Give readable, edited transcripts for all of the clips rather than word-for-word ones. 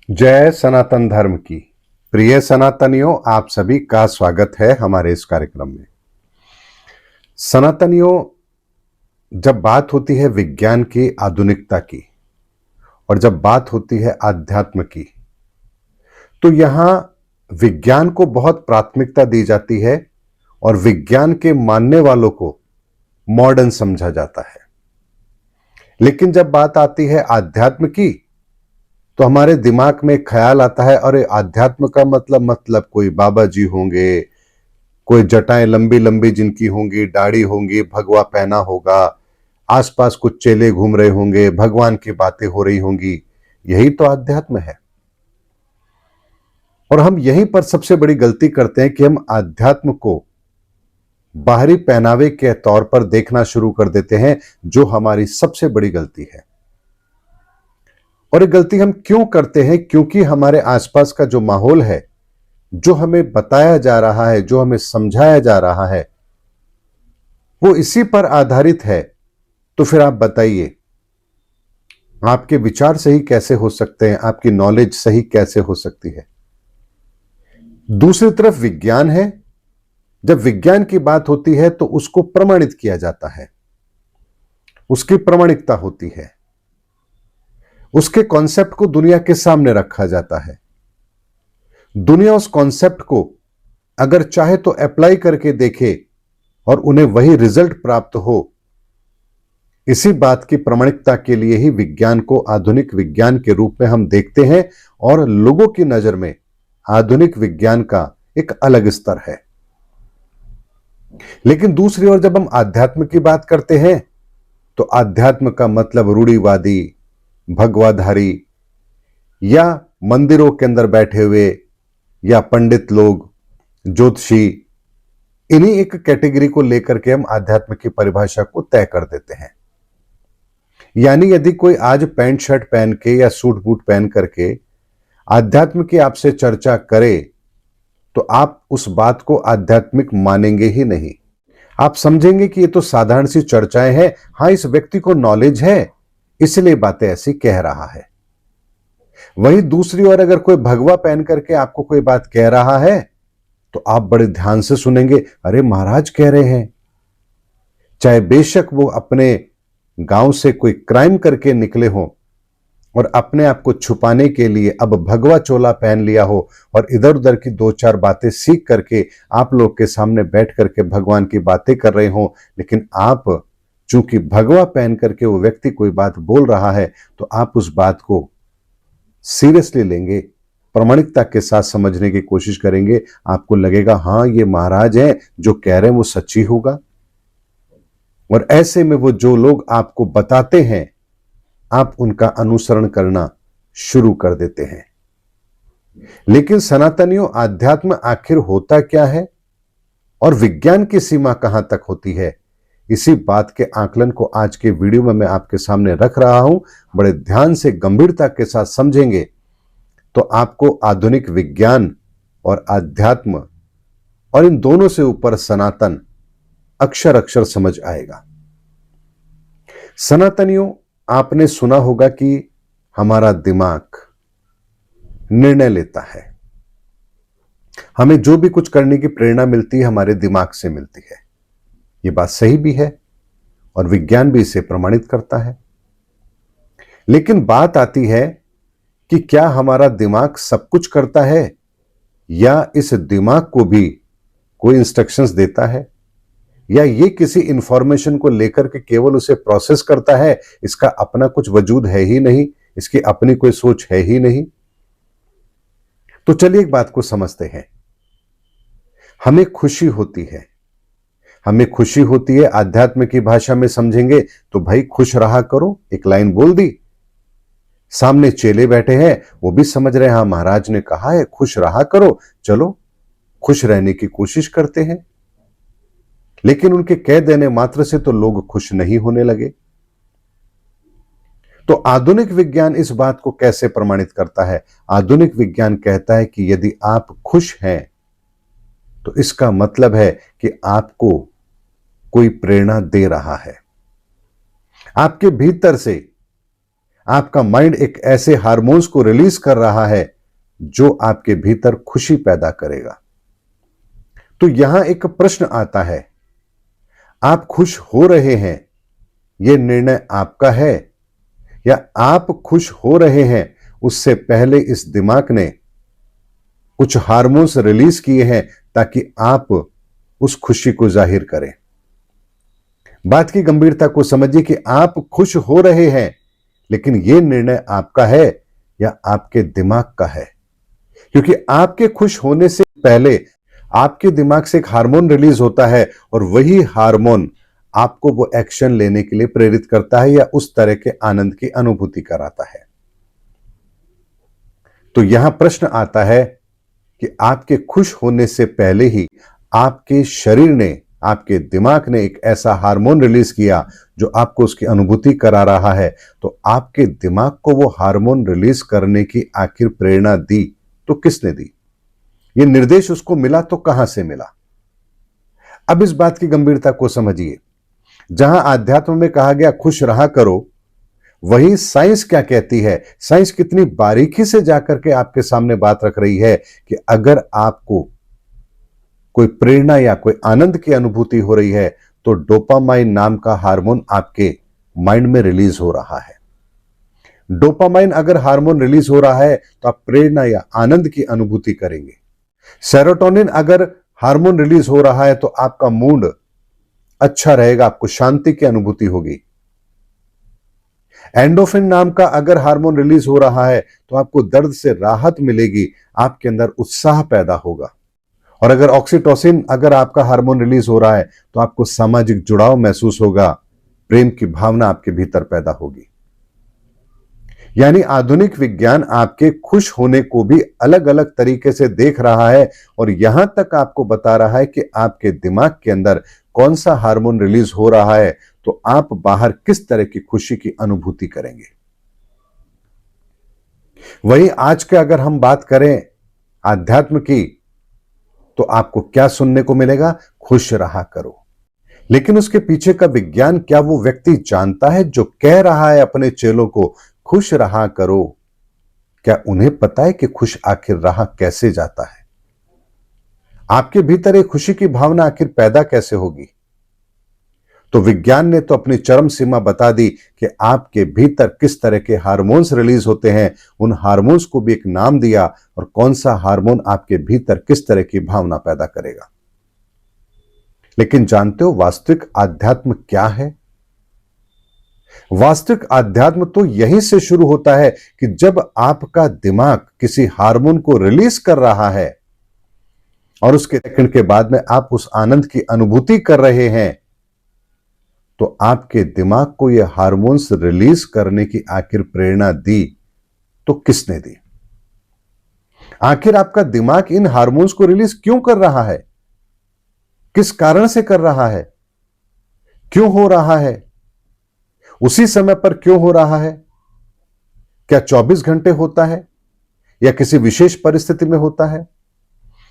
जय सनातन धर्म की। प्रिय सनातनियों, आप सभी का स्वागत है हमारे इस कार्यक्रम में। सनातनियों, जब बात होती है विज्ञान की, आधुनिकता की, और जब बात होती है आध्यात्म की, तो यहां विज्ञान को बहुत प्राथमिकता दी जाती है और विज्ञान के मानने वालों को मॉडर्न समझा जाता है। लेकिन जब बात आती है आध्यात्म की, तो हमारे दिमाग में ख्याल आता है, अरे आध्यात्म का मतलब कोई बाबा जी होंगे, कोई जटाएं लंबी लंबी जिनकी होंगी, दाढ़ी होंगी, भगवा पहना होगा, आसपास कुछ चेले घूम रहे होंगे, भगवान की बातें हो रही होंगी। यही तो आध्यात्म है। और हम यहीं पर सबसे बड़ी गलती करते हैं कि हम आध्यात्म को बाहरी पहनावे के तौर पर देखना शुरू कर देते हैं, जो हमारी सबसे बड़ी गलती है। और ये गलती हम क्यों करते हैं? क्योंकि हमारे आसपास का जो माहौल है, जो हमें बताया जा रहा है, जो हमें समझाया जा रहा है, वो इसी पर आधारित है। तो फिर आप बताइए, आपके विचार सही कैसे हो सकते हैं? आपकी नॉलेज सही कैसे हो सकती है? दूसरी तरफ विज्ञान है। जब विज्ञान की बात होती है तो उसको प्रमाणित किया जाता है, उसकी प्रामाणिकता होती है, उसके कॉन्सेप्ट को दुनिया के सामने रखा जाता है। दुनिया उस कॉन्सेप्ट को अगर चाहे तो अप्लाई करके देखे और उन्हें वही रिजल्ट प्राप्त हो। इसी बात की प्रामाणिकता के लिए ही विज्ञान को आधुनिक विज्ञान के रूप में हम देखते हैं, और लोगों की नजर में आधुनिक विज्ञान का एक अलग स्तर है। लेकिन दूसरी ओर जब हम अध्यात्म की बात करते हैं, तो अध्यात्म का मतलब रूढ़िवादी, भगवाधारी, या मंदिरों के अंदर बैठे हुए, या पंडित लोग, ज्योतिषी, इन्हीं एक कैटेगरी को लेकर के हम आध्यात्म की परिभाषा को तय कर देते हैं। यानी यदि कोई आज पैंट शर्ट पहन के या सूट बूट पहन करके आध्यात्म की आपसे चर्चा करे, तो आप उस बात को आध्यात्मिक मानेंगे ही नहीं। आप समझेंगे कि ये तो साधारण सी चर्चाएं हैं, हां इस व्यक्ति को नॉलेज है इसलिए बातें ऐसी कह रहा है। वहीं दूसरी ओर अगर कोई भगवा पहन करके आपको कोई बात कह रहा है, तो आप बड़े ध्यान से सुनेंगे, अरे महाराज कह रहे हैं। चाहे बेशक वो अपने गांव से कोई क्राइम करके निकले हों और अपने आप को छुपाने के लिए अब भगवा चोला पहन लिया हो, और इधर उधर की दो चार बातें सीख करके आप लोग के सामने बैठ करके भगवान की बातें कर रहे हो, लेकिन आप चूंकि भगवा पहन करके वो व्यक्ति कोई बात बोल रहा है, तो आप उस बात को सीरियसली लेंगे, प्रामाणिकता के साथ समझने की कोशिश करेंगे। आपको लगेगा हां ये महाराज हैं, जो कह रहे हैं वो सच्ची होगा। और ऐसे में वो जो लोग आपको बताते हैं, आप उनका अनुसरण करना शुरू कर देते हैं। लेकिन सनातनियों, आध्यात्म आखिर होता क्या है और विज्ञान की सीमा कहां तक होती है? इसी बात के आकलन को आज के वीडियो में मैं आपके सामने रख रहा हूं। बड़े ध्यान से, गंभीरता के साथ समझेंगे तो आपको आधुनिक विज्ञान और आध्यात्म, और इन दोनों से ऊपर सनातन, अक्षर अक्षर समझ आएगा। सनातनियों, आपने सुना होगा कि हमारा दिमाग निर्णय लेता है। हमें जो भी कुछ करने की प्रेरणा मिलती है, हमारे दिमाग से मिलती है। यह बात सही भी है और विज्ञान भी इसे प्रमाणित करता है। लेकिन बात आती है कि क्या हमारा दिमाग सब कुछ करता है, या इस दिमाग को भी कोई इंस्ट्रक्शंस देता है, या ये किसी इंफॉर्मेशन को लेकर के केवल उसे प्रोसेस करता है, इसका अपना कुछ वजूद है ही नहीं, इसकी अपनी कोई सोच है ही नहीं। तो चलिए एक बात को समझते हैं। हमें खुशी होती है, हमें खुशी होती है, आध्यात्म की भाषा में समझेंगे तो भाई खुश रहा करो, एक लाइन बोल दी। सामने चेले बैठे हैं, वो भी समझ रहे हैं, हाँ महाराज ने कहा है खुश रहा करो, चलो खुश रहने की कोशिश करते हैं। लेकिन उनके कह देने मात्र से तो लोग खुश नहीं होने लगे। तो आधुनिक विज्ञान इस बात को कैसे प्रमाणित करता है? आधुनिक विज्ञान कहता है कि यदि आप खुश हैं, तो इसका मतलब है कि आपको कोई प्रेरणा दे रहा है। आपके भीतर से आपका माइंड एक ऐसे हार्मोन्स को रिलीज कर रहा है जो आपके भीतर खुशी पैदा करेगा। तो यहां एक प्रश्न आता है, आप खुश हो रहे हैं, यह निर्णय आपका है, या आप खुश हो रहे हैं उससे पहले इस दिमाग ने कुछ हार्मोन्स रिलीज किए हैं ताकि आप उस खुशी को जाहिर करें। बात की गंभीरता को समझिए कि आप खुश हो रहे हैं, लेकिन यह निर्णय आपका है या आपके दिमाग का है। क्योंकि आपके खुश होने से पहले आपके दिमाग से एक हार्मोन रिलीज होता है और वही हार्मोन आपको वो एक्शन लेने के लिए प्रेरित करता है या उस तरह के आनंद की अनुभूति कराता है। तो यहां प्रश्न आता है कि आपके खुश होने से पहले ही आपके शरीर ने, आपके दिमाग ने एक ऐसा हार्मोन रिलीज किया जो आपको उसकी अनुभूति करा रहा है। तो आपके दिमाग को वो हार्मोन रिलीज करने की आखिर प्रेरणा दी तो किसने दी? ये निर्देश उसको मिला तो कहां से मिला? अब इस बात की गंभीरता को समझिए। जहां आध्यात्म में कहा गया खुश रहा करो, वही साइंस क्या कहती है? साइंस कितनी बारीकी से जाकर के आपके सामने बात रख रही है कि अगर आपको कोई प्रेरणा या कोई आनंद की अनुभूति हो रही है तो डोपामाइन नाम का हार्मोन आपके माइंड में रिलीज हो रहा है। डोपामाइन अगर हार्मोन रिलीज हो रहा है तो आप प्रेरणा या आनंद की अनुभूति करेंगे। सेरोटोनिन अगर हार्मोन रिलीज हो रहा है तो आपका मूड अच्छा रहेगा, आपको शांति की अनुभूति होगी। एंडोफिन नाम का अगर हार्मोन रिलीज हो रहा है तो आपको दर्द से राहत मिलेगी, आपके अंदर उत्साह पैदा होगा। और अगर ऑक्सीटोसिन अगर आपका हार्मोन रिलीज हो रहा है तो आपको सामाजिक जुड़ाव महसूस होगा, प्रेम की भावना आपके भीतर पैदा होगी। यानी आधुनिक विज्ञान आपके खुश होने को भी अलग अलग तरीके से देख रहा है और यहां तक आपको बता रहा है कि आपके दिमाग के अंदर कौन सा हार्मोन रिलीज हो रहा है तो आप बाहर किस तरह की खुशी की अनुभूति करेंगे। वहीं आज के अगर हम बात करें आध्यात्म की तो आपको क्या सुनने को मिलेगा? खुश रहा करो। लेकिन उसके पीछे का विज्ञान क्या वो व्यक्ति जानता है जो कह रहा है अपने चेलों को खुश रहा करो? क्या उन्हें पता है कि खुश आखिर रहा कैसे जाता है? आपके भीतर एक खुशी की भावना आखिर पैदा कैसे होगी? तो विज्ञान ने तो अपनी चरम सीमा बता दी कि आपके भीतर किस तरह के हार्मोन्स रिलीज होते हैं। उन हार्मोन्स को भी एक नाम दिया और कौन सा हार्मोन आपके भीतर किस तरह की भावना पैदा करेगा। लेकिन जानते हो वास्तविक आध्यात्म क्या है? वास्तविक आध्यात्म तो यहीं से शुरू होता है कि जब आपका दिमाग किसी हार्मोन को रिलीज कर रहा है और उसके सेकंड के बाद में आप उस आनंद की अनुभूति कर रहे हैं, तो आपके दिमाग को यह हार्मोन्स रिलीज करने की आखिर प्रेरणा दी तो किसने दी? आखिर आपका दिमाग इन हार्मोन्स को रिलीज क्यों कर रहा है? किस कारण से कर रहा है? क्यों हो रहा है? उसी समय पर क्यों हो रहा है? क्या 24 घंटे होता है या किसी विशेष परिस्थिति में होता है?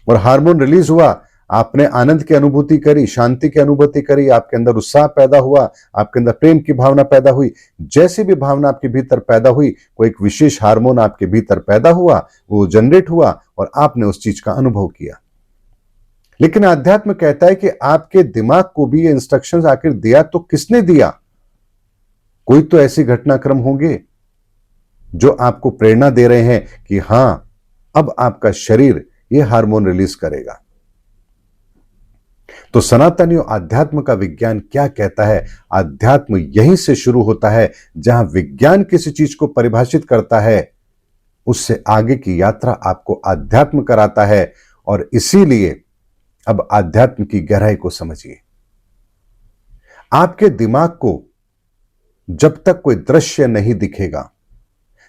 और हार्मोन रिलीज हुआ, आपने आनंद की अनुभूति करी, शांति की अनुभूति करी, आपके अंदर उत्साह पैदा हुआ, आपके अंदर प्रेम की भावना पैदा हुई। जैसी भी भावना आपके भीतर पैदा हुई, कोई एक विशेष हार्मोन आपके भीतर पैदा हुआ, वो जनरेट हुआ और आपने उस चीज का अनुभव किया। लेकिन अध्यात्म कहता है कि आपके दिमाग को भी ये इंस्ट्रक्शंस आखिर दिया तो किसने दिया? कोई तो ऐसी घटनाक्रम होंगे जो आपको प्रेरणा दे रहे हैं कि हां, अब आपका शरीर यह हार्मोन रिलीज करेगा। तो सनातनियों, आध्यात्म का विज्ञान क्या कहता है? आध्यात्म यहीं से शुरू होता है। जहां विज्ञान किसी चीज को परिभाषित करता है, उससे आगे की यात्रा आपको आध्यात्म कराता है। और इसीलिए अब आध्यात्म की गहराई को समझिए। आपके दिमाग को जब तक कोई दृश्य नहीं दिखेगा,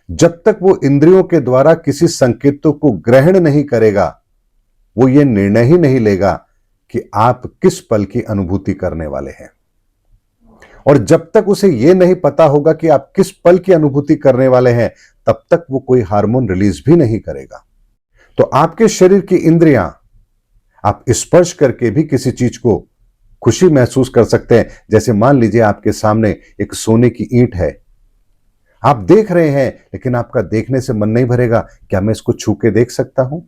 जब तक वो इंद्रियों के द्वारा किसी संकेतों को ग्रहण नहीं करेगा, वो ये निर्णय ही नहीं लेगा कि आप किस पल की अनुभूति करने वाले हैं। और जब तक उसे यह नहीं पता होगा कि आप किस पल की अनुभूति करने वाले हैं, तब तक वो कोई हार्मोन रिलीज भी नहीं करेगा। तो आपके शरीर की इंद्रियां, आप स्पर्श करके भी किसी चीज को खुशी महसूस कर सकते हैं। जैसे मान लीजिए आपके सामने एक सोने की ईंट है, आप देख रहे हैं लेकिन आपका देखने से मन नहीं भरेगा, क्या मैं इसको छू के देख सकता हूं?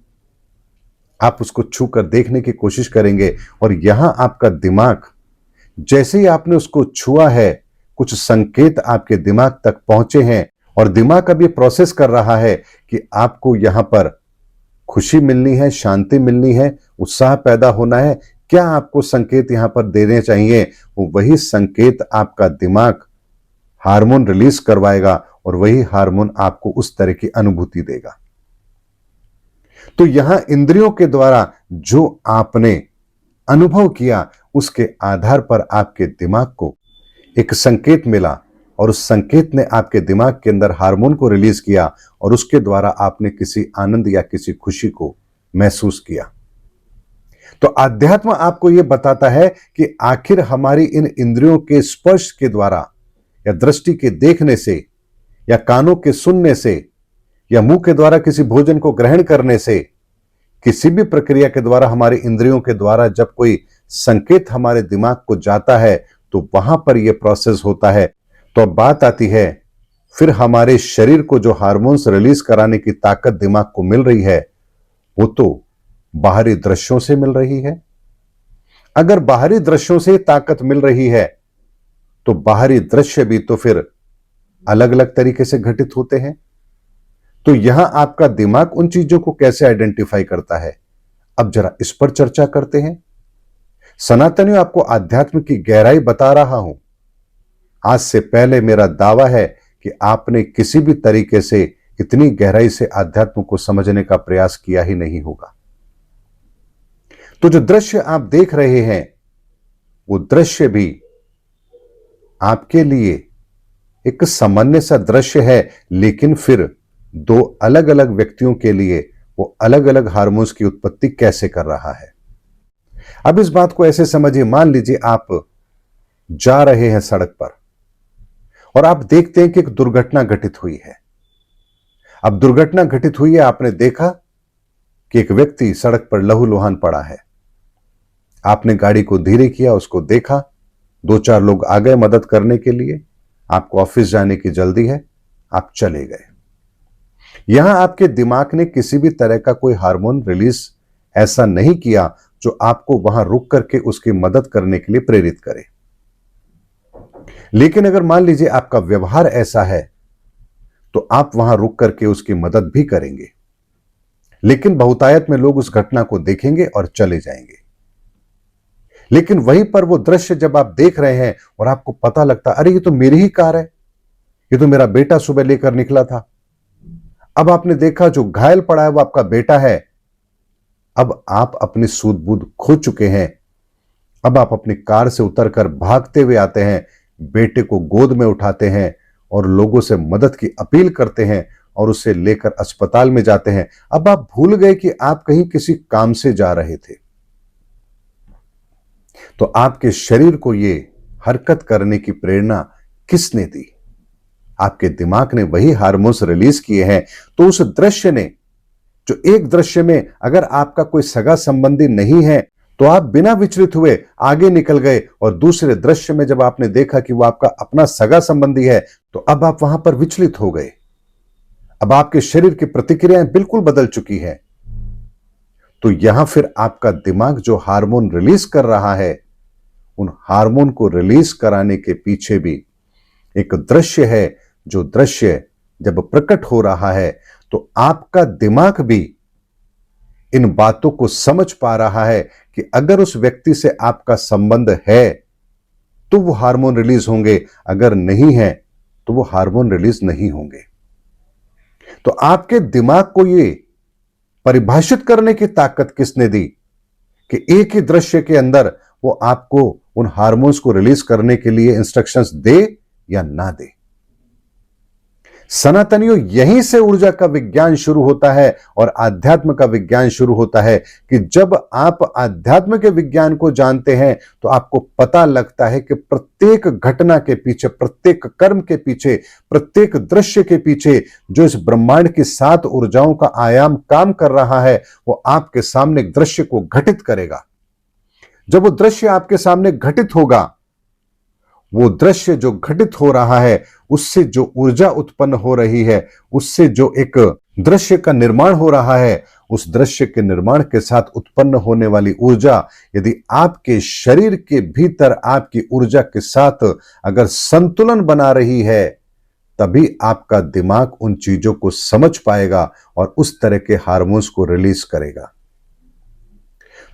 आप उसको छू कर देखने की कोशिश करेंगे और यहां आपका दिमाग, जैसे ही आपने उसको छुआ है, कुछ संकेत आपके दिमाग तक पहुंचे हैं और दिमाग अब ये प्रोसेस कर रहा है कि आपको यहां पर खुशी मिलनी है, शांति मिलनी है, उत्साह पैदा होना है। क्या आपको संकेत यहां पर देने चाहिए? वो वही संकेत आपका दिमाग हार्मोन रिलीज करवाएगा और वही हार्मोन आपको उस तरह की अनुभूति देगा। तो यहां इंद्रियों के द्वारा जो आपने अनुभव किया, उसके आधार पर आपके दिमाग को एक संकेत मिला और उस संकेत ने आपके दिमाग के अंदर हार्मोन को रिलीज किया और उसके द्वारा आपने किसी आनंद या किसी खुशी को महसूस किया। तो आध्यात्म आपको यह बताता है कि आखिर हमारी इन इंद्रियों के स्पर्श के द्वारा या दृष्टि के देखने से या कानों के सुनने से या मुंह के द्वारा किसी भोजन को ग्रहण करने से, किसी भी प्रक्रिया के द्वारा हमारी इंद्रियों के द्वारा जब कोई संकेत हमारे दिमाग को जाता है तो वहां पर यह प्रोसेस होता है। तो अब बात आती है, फिर हमारे शरीर को जो हार्मोन्स रिलीज कराने की ताकत दिमाग को मिल रही है, वो तो बाहरी दृश्यों से मिल रही है। अगर बाहरी दृश्यों से ताकत मिल रही है तो बाहरी दृश्य भी तो फिर अलग अलग तरीके से घटित होते हैं। तो यहां आपका दिमाग उन चीजों को कैसे आइडेंटिफाई करता है, अब जरा इस पर चर्चा करते हैं। सनातनियों, आपको आध्यात्म की गहराई बता रहा हूं। आज से पहले मेरा दावा है कि आपने किसी भी तरीके से इतनी गहराई से आध्यात्म को समझने का प्रयास किया ही नहीं होगा। तो जो दृश्य आप देख रहे हैं, वो दृश्य भी आपके लिए एक सामान्य सा दृश्य है, लेकिन फिर दो अलग अलग व्यक्तियों के लिए वो अलग अलग हार्मोन्स की उत्पत्ति कैसे कर रहा है। अब इस बात को ऐसे समझिए, मान लीजिए आप जा रहे हैं सड़क पर और आप देखते हैं कि एक दुर्घटना घटित हुई है। अब दुर्घटना घटित हुई है, आपने देखा कि एक व्यक्ति सड़क पर लहूलुहान पड़ा है। आपने गाड़ी को धीरे किया, उसको देखा, दो चार लोग आ गए मदद करने के लिए, आपको ऑफिस जाने की जल्दी है, आप चले गए। यहां आपके दिमाग ने किसी भी तरह का कोई हार्मोन रिलीज ऐसा नहीं किया जो आपको वहां रुक करके उसकी मदद करने के लिए प्रेरित करे। लेकिन अगर मान लीजिए आपका व्यवहार ऐसा है तो आप वहां रुक करके उसकी मदद भी करेंगे, लेकिन बहुतायत में लोग उस घटना को देखेंगे और चले जाएंगे। लेकिन वहीं पर वो दृश्य जब आप देख रहे हैं और आपको पता लगता, अरे ये तो मेरी ही कार है, ये तो मेरा बेटा सुबह लेकर निकला था। अब आपने देखा जो घायल पड़ा है वो आपका बेटा है। अब आप अपनी सूझबूझ खो चुके हैं। अब आप अपनी कार से उतरकर भागते हुए आते हैं, बेटे को गोद में उठाते हैं और लोगों से मदद की अपील करते हैं और उसे लेकर अस्पताल में जाते हैं। अब आप भूल गए कि आप कहीं किसी काम से जा रहे थे। तो आपके शरीर को यह हरकत करने की प्रेरणा किसने दी? आपके दिमाग ने वही हार्मोन्स रिलीज किए हैं। तो उस दृश्य ने, जो एक दृश्य में अगर आपका कोई सगा संबंधी नहीं है तो आप बिना विचलित हुए आगे निकल गए, और दूसरे दृश्य में जब आपने देखा कि वो आपका अपना सगा संबंधी है तो अब आप वहां पर विचलित हो गए। अब आपके शरीर की प्रतिक्रियाएं बिल्कुल बदल चुकी है। तो यहां फिर आपका दिमाग जो हार्मोन रिलीज कर रहा है, उन हार्मोन को रिलीज कराने के पीछे भी एक दृश्य है। जो दृश्य जब प्रकट हो रहा है तो आपका दिमाग भी इन बातों को समझ पा रहा है कि अगर उस व्यक्ति से आपका संबंध है तो वो हार्मोन रिलीज होंगे, अगर नहीं है तो वो हार्मोन रिलीज नहीं होंगे। तो आपके दिमाग को ये परिभाषित करने की ताकत किसने दी कि एक ही दृश्य के अंदर वो आपको उन हार्मोन्स को रिलीज करने के लिए इंस्ट्रक्शंस दे या ना दे? सनातनियों, यहीं से ऊर्जा का विज्ञान शुरू होता है और आध्यात्म का विज्ञान शुरू होता है कि जब आप आध्यात्म के विज्ञान को जानते हैं तो आपको पता लगता है कि प्रत्येक घटना के पीछे, प्रत्येक कर्म के पीछे, प्रत्येक दृश्य के पीछे जो इस ब्रह्मांड की 7 ऊर्जाओं का आयाम काम कर रहा है, वो आपके सामने दृश्य को घटित करेगा। जब वो दृश्य आपके सामने घटित होगा, वो दृश्य जो घटित हो रहा है, उससे जो ऊर्जा उत्पन्न हो रही है, उससे जो एक दृश्य का निर्माण हो रहा है, उस दृश्य के निर्माण के साथ उत्पन्न होने वाली ऊर्जा यदि आपके शरीर के भीतर आपकी ऊर्जा के साथ अगर संतुलन बना रही है, तभी आपका दिमाग उन चीजों को समझ पाएगा और उस तरह के हार्मोन्स को रिलीज करेगा।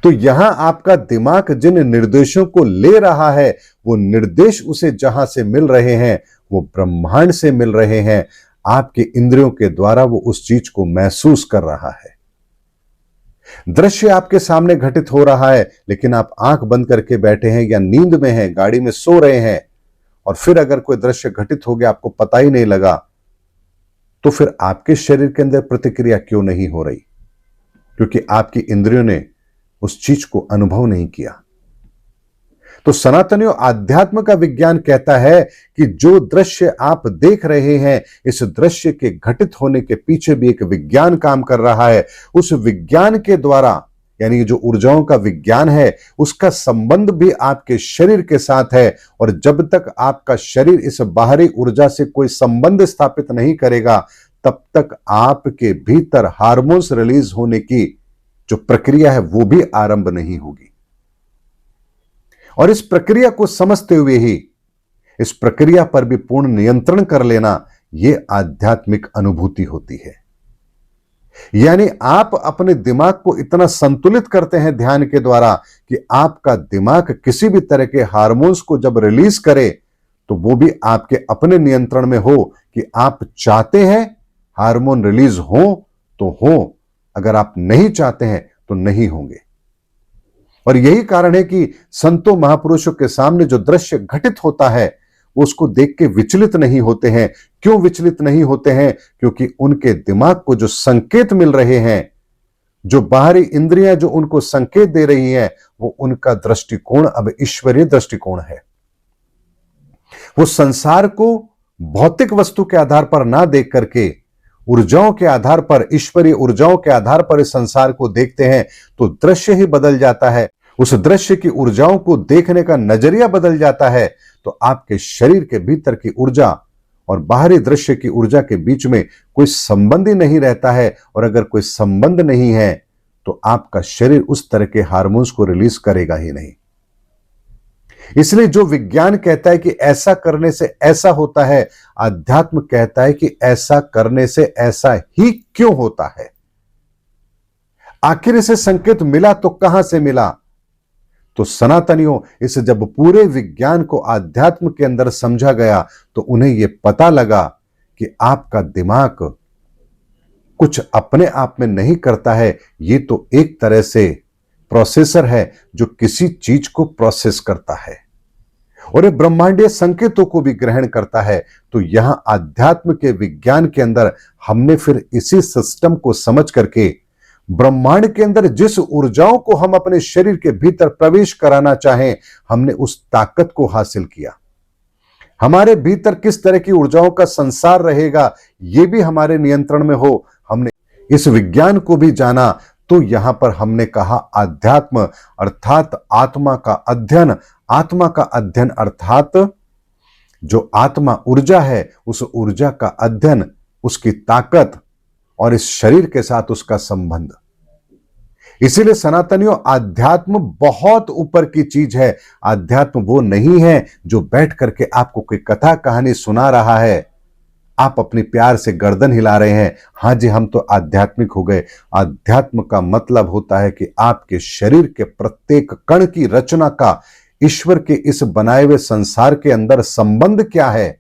तो यहां आपका दिमाग जिन निर्देशों को ले रहा है, वो निर्देश उसे जहां से मिल रहे हैं, वो ब्रह्मांड से मिल रहे हैं। आपके इंद्रियों के द्वारा वो उस चीज को महसूस कर रहा है। दृश्य आपके सामने घटित हो रहा है, लेकिन आप आंख बंद करके बैठे हैं या नींद में हैं, गाड़ी में सो रहे हैं, और फिर अगर कोई दृश्य घटित हो गया, आपको पता ही नहीं लगा, तो फिर आपके शरीर के अंदर प्रतिक्रिया क्यों नहीं हो रही? क्योंकि आपकी इंद्रियों ने उस चीज को अनुभव नहीं किया। तो सनातनियों, आध्यात्म का विज्ञान कहता है कि जो दृश्य आप देख रहे हैं, इस दृश्य के घटित होने के पीछे भी एक विज्ञान काम कर रहा है। उस विज्ञान के द्वारा, यानी जो ऊर्जाओं का विज्ञान है, उसका संबंध भी आपके शरीर के साथ है। और जब तक आपका शरीर इस बाहरी ऊर्जा से कोई संबंध स्थापित नहीं करेगा, तब तक आपके भीतर हार्मोन्स रिलीज होने की जो प्रक्रिया है वो भी आरंभ नहीं होगी। और इस प्रक्रिया को समझते हुए ही इस प्रक्रिया पर भी पूर्ण नियंत्रण कर लेना, यह आध्यात्मिक अनुभूति होती है। यानी आप अपने दिमाग को इतना संतुलित करते हैं ध्यान के द्वारा कि आपका दिमाग किसी भी तरह के हार्मोन्स को जब रिलीज करे, तो वो भी आपके अपने नियंत्रण में हो कि आप चाहते हैं हार्मोन रिलीज हो तो हो, अगर आप नहीं चाहते हैं तो नहीं होंगे। और यही कारण है कि संतों महापुरुषों के सामने जो दृश्य घटित होता है, वो उसको देख के विचलित नहीं होते हैं। क्यों विचलित नहीं होते हैं? क्योंकि उनके दिमाग को जो संकेत मिल रहे हैं, जो बाहरी इंद्रियां जो उनको संकेत दे रही हैं, वो उनका दृष्टिकोण अब ईश्वरीय दृष्टिकोण है। वो संसार को भौतिक वस्तु के आधार पर ना देख करके ऊर्जाओं के आधार पर, ईश्वरीय ऊर्जाओं के आधार पर इस संसार को देखते हैं, तो दृश्य ही बदल जाता है। उस दृश्य की ऊर्जाओं को देखने का नजरिया बदल जाता है। तो आपके शरीर के भीतर की ऊर्जा और बाहरी दृश्य की ऊर्जा के बीच में कोई संबंध ही नहीं रहता है। और अगर कोई संबंध नहीं है, तो आपका शरीर उस तरह के हार्मोन्स को रिलीज करेगा ही नहीं। इसलिए जो विज्ञान कहता है कि ऐसा करने से ऐसा होता है, अध्यात्म कहता है कि ऐसा करने से ऐसा ही क्यों होता है। आखिर इसे संकेत मिला तो कहां से मिला? तो सनातनियों, इस जब पूरे विज्ञान को आध्यात्म के अंदर समझा गया, तो उन्हें यह पता लगा कि आपका दिमाग कुछ अपने आप में नहीं करता है। ये तो एक तरह से प्रोसेसर है जो किसी चीज को प्रोसेस करता है और ये ब्रह्मांडीय संकेतों को भी ग्रहण करता है। तो यहां आध्यात्म के विज्ञान के अंदर हमने फिर इसी सिस्टम को समझ करके ब्रह्मांड के अंदर जिस ऊर्जाओं को हम अपने शरीर के भीतर प्रवेश कराना चाहें, हमने उस ताकत को हासिल किया। हमारे भीतर किस तरह की ऊर्जाओं का संसार रहेगा, यह भी हमारे नियंत्रण में हो, हमने इस विज्ञान को भी जाना। तो यहां पर हमने कहा आध्यात्म अर्थात आत्मा का अध्ययन। आत्मा का अध्ययन अर्थात जो आत्मा ऊर्जा है, उस ऊर्जा का अध्ययन, उसकी ताकत और इस शरीर के साथ उसका संबंध। इसीलिए सनातनियों, आध्यात्म बहुत ऊपर की चीज है। आध्यात्म वो नहीं है जो बैठ करके आपको कोई कथा कहानी सुना रहा है, आप अपने प्यार से गर्दन हिला रहे हैं, हां जी हम तो आध्यात्मिक हो गए। आध्यात्म का मतलब होता है कि आपके शरीर के प्रत्येक कण की रचना का ईश्वर के इस बनाए हुए संसार के अंदर संबंध क्या है,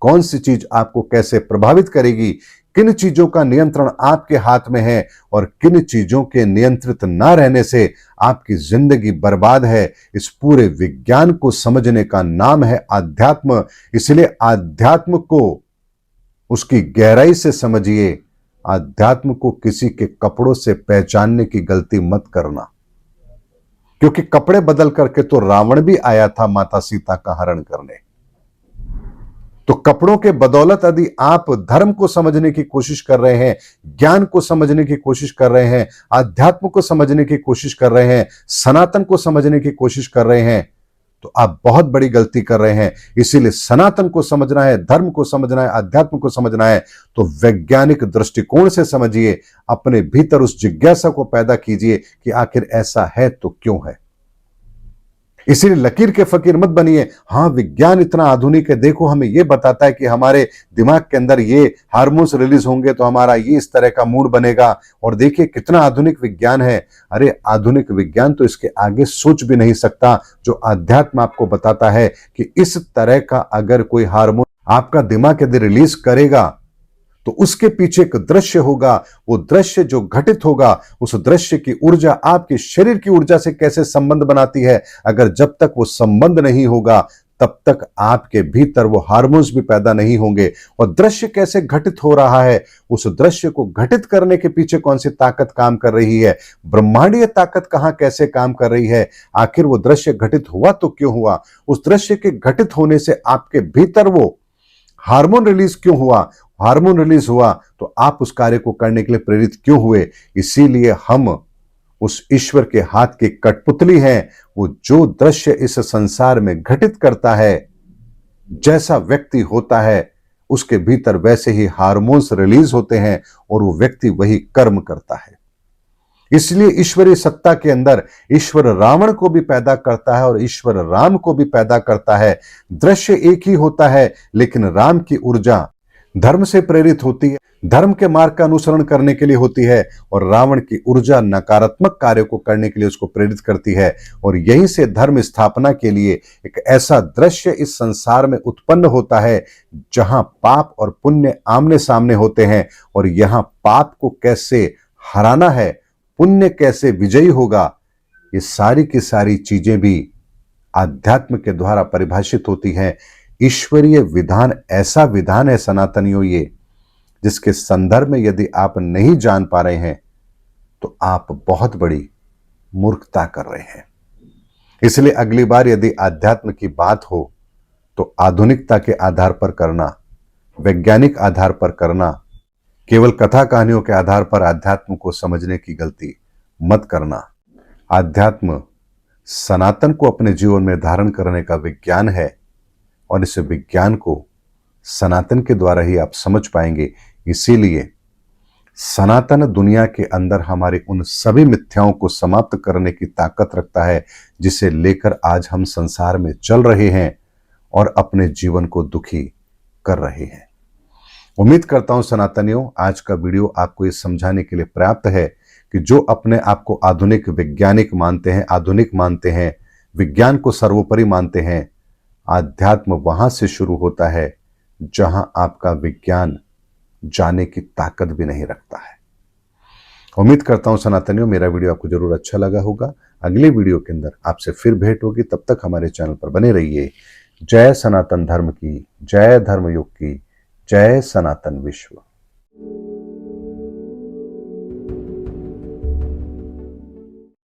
कौन सी चीज आपको कैसे प्रभावित करेगी, किन चीजों का नियंत्रण आपके हाथ में है और किन चीजों के नियंत्रित ना रहने से आपकी जिंदगी बर्बाद है। इस पूरे विज्ञान को समझने का नाम है आध्यात्म। इसलिए आध्यात्म को उसकी गहराई से समझिए। आध्यात्म को किसी के कपड़ों से पहचानने की गलती मत करना, क्योंकि कपड़े बदल करके तो रावण भी आया था माता सीता का हरण करने। तो कपड़ों के बदौलत यदि आप धर्म को समझने की कोशिश कर रहे हैं, ज्ञान को समझने की कोशिश कर रहे हैं, आध्यात्म को समझने की कोशिश कर रहे हैं, सनातन को समझने की कोशिश कर रहे हैं, तो आप बहुत बड़ी गलती कर रहे हैं। इसीलिए सनातन को समझना है, धर्म को समझना है, अध्यात्म को समझना है तो वैज्ञानिक दृष्टिकोण से समझिए, अपने भीतर उस जिज्ञासा को पैदा कीजिए कि आखिर ऐसा है तो क्यों है। इसीलिए लकीर के फकीर मत बनिए। हां, विज्ञान इतना आधुनिक है, देखो हमें यह बताता है कि हमारे दिमाग के अंदर ये हार्मोन्स रिलीज होंगे तो हमारा ये इस तरह का मूड बनेगा, और देखिए कितना आधुनिक विज्ञान है। अरे आधुनिक विज्ञान तो इसके आगे सोच भी नहीं सकता। जो अध्यात्म आपको बताता है कि इस तरह का अगर कोई हार्मोन आपका दिमाग के अंदर रिलीज करेगा तो उसके पीछे एक दृश्य होगा। वो दृश्य जो घटित होगा, उस दृश्य की ऊर्जा आपके शरीर की ऊर्जा से कैसे संबंध बनाती है। अगर जब तक वो संबंध नहीं होगा तब तक आपके भीतर वो हार्मोन्स भी पैदा नहीं होंगे। और दृश्य कैसे घटित हो रहा है, उस दृश्य को घटित करने के पीछे कौन सी ताकत काम कर रही है, ब्रह्मांडीय ताकत कहां कैसे काम कर रही है, आखिर वो दृश्य घटित हुआ तो क्यों हुआ, उस दृश्य के घटित होने से आपके भीतर वो हार्मोन रिलीज क्यों हुआ, हार्मोन रिलीज हुआ तो आप उस कार्य को करने के लिए प्रेरित क्यों हुए। इसीलिए हम उस ईश्वर के हाथ की कठपुतली हैं। वो जो दृश्य इस संसार में घटित करता है, जैसा व्यक्ति होता है उसके भीतर वैसे ही हार्मोन्स रिलीज होते हैं और वो व्यक्ति वही कर्म करता है। इसलिए ईश्वरीय सत्ता के अंदर ईश्वर रावण को भी पैदा करता है और ईश्वर राम को भी पैदा करता है। दृश्य एक ही होता है, लेकिन राम की ऊर्जा धर्म से प्रेरित होती है, धर्म के मार्ग का अनुसरण करने के लिए होती है, और रावण की ऊर्जा नकारात्मक कार्यों को करने के लिए उसको प्रेरित करती है। और यहीं से धर्म स्थापना के लिए एक ऐसा दृश्य इस संसार में उत्पन्न होता है जहां पाप और पुण्य आमने सामने होते हैं, और यहां पाप को कैसे हराना है, पुण्य कैसे विजयी होगा, ये सारी की सारी चीजें भी आध्यात्म के द्वारा परिभाषित होती हैं। ईश्वरीय विधान ऐसा विधान है सनातनियों, ये जिसके संदर्भ में यदि आप नहीं जान पा रहे हैं तो आप बहुत बड़ी मूर्खता कर रहे हैं। इसलिए अगली बार यदि अध्यात्म की बात हो तो आधुनिकता के आधार पर करना, वैज्ञानिक आधार पर करना, केवल कथा कहानियों के आधार पर अध्यात्म को समझने की गलती मत करना। अध्यात्म सनातन को अपने जीवन में धारण करने का विज्ञान है, और इस विज्ञान को सनातन के द्वारा ही आप समझ पाएंगे। इसीलिए सनातन दुनिया के अंदर हमारे उन सभी मिथ्याओं को समाप्त करने की ताकत रखता है, जिसे लेकर आज हम संसार में चल रहे हैं और अपने जीवन को दुखी कर रहे हैं। उम्मीद करता हूं सनातनियों, आज का वीडियो आपको ये समझाने के लिए पर्याप्त है कि जो अपने आप को आधुनिक वैज्ञानिक मानते हैं, आधुनिक मानते हैं, विज्ञान को सर्वोपरि मानते हैं, आध्यात्म वहां से शुरू होता है जहां आपका विज्ञान जाने की ताकत भी नहीं रखता है। उम्मीद करता हूं सनातनियों मेरा वीडियो आपको जरूर अच्छा लगा होगा। अगले वीडियो के अंदर आपसे फिर भेंट होगी, तब तक हमारे चैनल पर बने रहिए। जय सनातन धर्म की, जय धर्म युग की, जय सनातन विश्व।